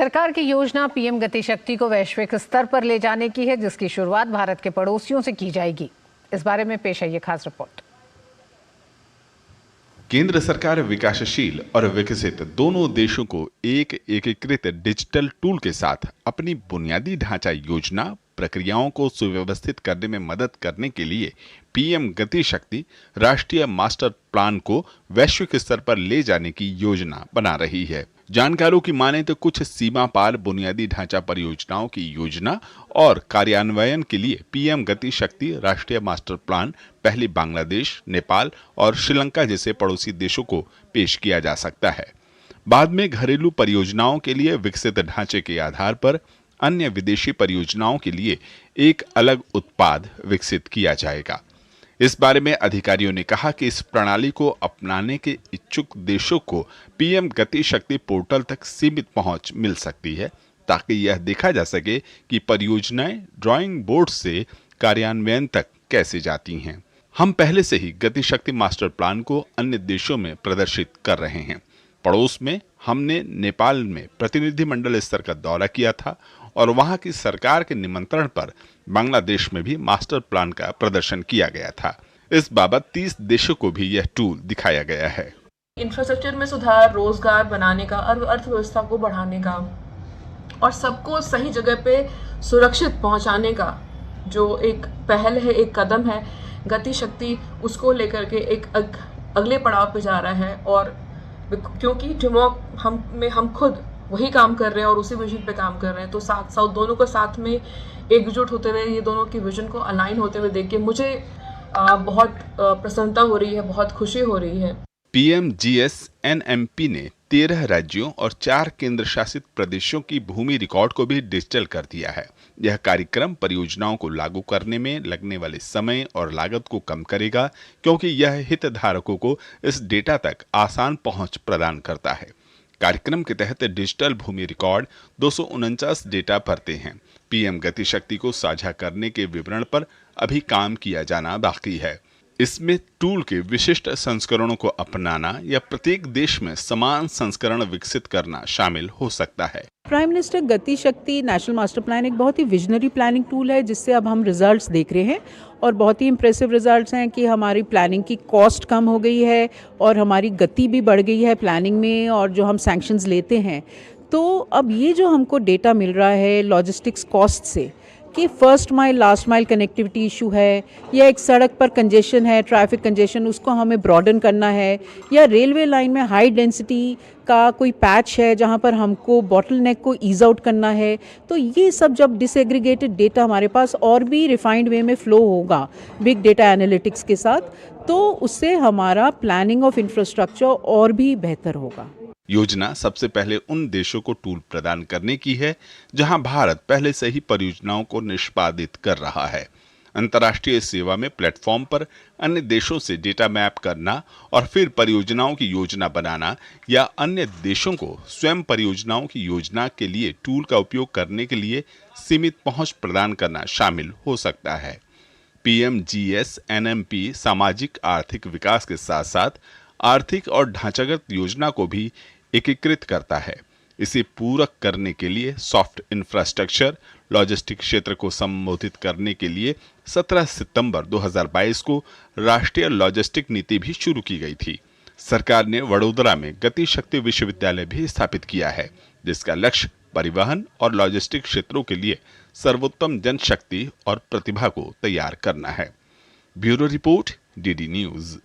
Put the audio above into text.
सरकार की योजना पीएम गति शक्ति को वैश्विक स्तर पर ले जाने की है, जिसकी शुरुआत भारत के पड़ोसियों से की जाएगी। इस बारे में पेश है ये खास रिपोर्ट। केंद्र सरकार विकासशील और विकसित दोनों देशों को एक एकीकृत डिजिटल टूल के साथ अपनी बुनियादी ढांचा योजना प्रक्रियाओं को सुव्यवस्थित करने में मदद करने के लिए पीएम गति शक्ति राष्ट्रीय मास्टर प्लान को वैश्विक स्तर पर ले जाने की योजना बना रही है। जानकारों की माने तो कुछ सीमा पार बुनियादी ढांचा परियोजनाओं की योजना और कार्यान्वयन के लिए पीएम गति शक्ति राष्ट्रीय मास्टर प्लान पहले बांग्लादेश, नेपाल और श्रीलंका जैसे पड़ोसी देशों को पेश किया जा सकता है। बाद में घरेलू परियोजनाओं के लिए विकसित ढांचे के आधार पर अन्य विदेशी परियोजनाओं के लिए एक अलग उत्पाद विकसित किया जाएगा। इस बारे में अधिकारियों ने कहा कि इस प्रणाली को अपनाने के इच्छुक देशों को पीएम गति शक्ति पोर्टल तक सीमित पहुंच मिल सकती है, ताकि यह देखा जा सके कि परियोजनाएं ड्राइंग बोर्ड से कार्यान्वयन तक कैसे जाती हैं। हम पहले से ही गति शक्ति मास्टर प्लान को अन्य देशों में प्रदर्शित कर रहे हैं। पड़ोस में हमने नेपाल में प्रतिनिधिमंडल स्तर का दौरा किया था और वहां की सरकार के निमंत्रण पर बांग्लादेश में भी मास्टर प्लान का प्रदर्शन किया गया था। इस बाबत 30 देशों को भी यह टूल दिखाया गया है। इंफ्रास्ट्रक्चर में सुधार, रोजगार बनाने का, अर्थव्यवस्था को बढ़ाने का और सबको सही जगह पे सुरक्षित पहुंचाने का जो एक पहल है, एक कदम है, गति शक्ति उसको लेकर के एक अगले पड़ाव पे जा रहा है। और क्योंकि हम खुद वही काम कर रहे हैं और उसी विजन पे काम कर रहे हैं, तो साथ दोनों को साथ में एकजुट होते हुए, ये दोनों की विजन को अलाइन होते हुए देख के मुझे बहुत प्रसन्नता हो रही है, बहुत खुशी हो रही है। PMGSNMP ने 13 राज्यों और 4 केंद्र शासित प्रदेशों की भूमि रिकॉर्ड को भी डिजिटल कर दिया है। यह कार्यक्रम परियोजनाओं को लागू करने में लगने वाले समय और लागत को कम करेगा, क्योंकि यह हितधारकों को इस डेटा तक आसान पहुंच प्रदान करता है। कार्यक्रम के तहत डिजिटल भूमि रिकॉर्ड 249 डेटा भरते हैं। पीएम गति शक्ति को साझा करने के विवरण पर अभी काम किया जाना बाकी है। इसमें टूल के विशिष्ट संस्करणों को अपनाना या प्रत्येक देश में समान संस्करण विकसित करना शामिल हो सकता है। प्राइम मिनिस्टर गति शक्ति नेशनल मास्टर प्लान एक बहुत ही विजनरी प्लानिंग टूल है, जिससे अब हम रिजल्ट्स देख रहे हैं और बहुत ही इम्प्रेसिव रिजल्ट्स हैं कि हमारी प्लानिंग की कॉस्ट कम हो गई है और हमारी गति भी बढ़ गई है प्लानिंग में, और जो हम सैंक्शंस लेते हैं। तो अब ये जो हमको डेटा मिल रहा है लॉजिस्टिक्स कॉस्ट से कि first mile last mile connectivity issue है, या एक सड़क पर कंजेशन है, ट्रैफिक कंजेशन, उसको हमें ब्रॉडन करना है, या रेलवे लाइन में हाई डेंसिटी का कोई पैच है जहाँ पर हमको बॉटलनेक को ईज आउट करना है। तो ये सब जब डिसएग्रीगेटेड डेटा हमारे पास और भी रिफाइंड वे में फ्लो होगा बिग डेटा एनालिटिक्स के साथ, तो उससे हमारा प्लानिंग ऑफ इंफ्रास्ट्रक्चर और भी बेहतर होगा। योजना सबसे पहले उन देशों को टूल प्रदान करने की है जहां भारत पहले से ही परियोजनाओं को निष्पादित कर रहा है। अंतर्राष्ट्रीय सेवा में प्लेटफॉर्म पर अन्य देशों से डेटा मैप करना और फिर परियोजनाओं की योजना बनाना, या अन्य देशों को स्वयं परियोजनाओं की योजना के लिए टूल का उपयोग करने के लिए सीमित पहुंच प्रदान करना शामिल हो सकता है। PMGSNMP सामाजिक आर्थिक विकास के साथ साथ आर्थिक और ढांचागत योजना को भी एकीकृत करता है। इसे पूरक करने के लिए सॉफ्ट इंफ्रास्ट्रक्चर लॉजिस्टिक क्षेत्र को संबोधित करने के लिए 17 सितंबर 2022 को राष्ट्रीय लॉजिस्टिक नीति भी शुरू की गई थी। सरकार ने वडोदरा में गति शक्ति विश्वविद्यालय भी स्थापित किया है, जिसका लक्ष्य परिवहन और लॉजिस्टिक क्षेत्रों के लिए सर्वोत्तम जनशक्ति और प्रतिभा को तैयार करना है। Bureau report, DD news.